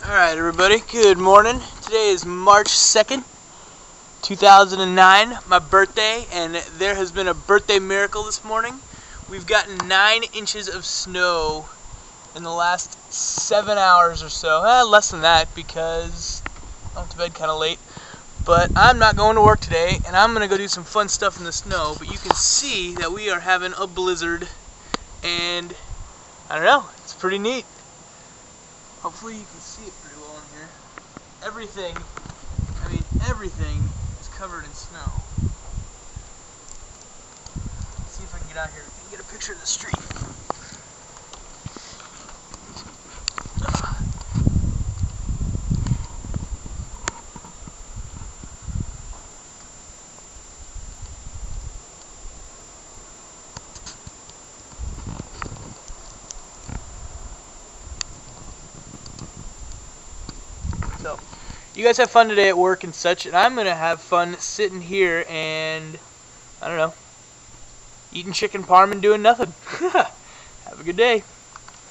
Alright everybody, good morning. Today is March 2nd, 2009, my birthday, and there has been a birthday miracle this morning. We've gotten 9 inches of snow in the last 7 hours or so. Less than that because I went to bed kind of late. But I'm not going to work today, and I'm going to go do some fun stuff in the snow. But you can see that we are having a blizzard, and I don't know, it's pretty neat. Hopefully you can see it pretty well in here. Everything is covered in snow. Let's see if I can get out here and get a picture of the street. So, you guys have fun today at work and such, and I'm going to have fun sitting here and, I don't know, eating chicken parm and doing nothing. Have a good day.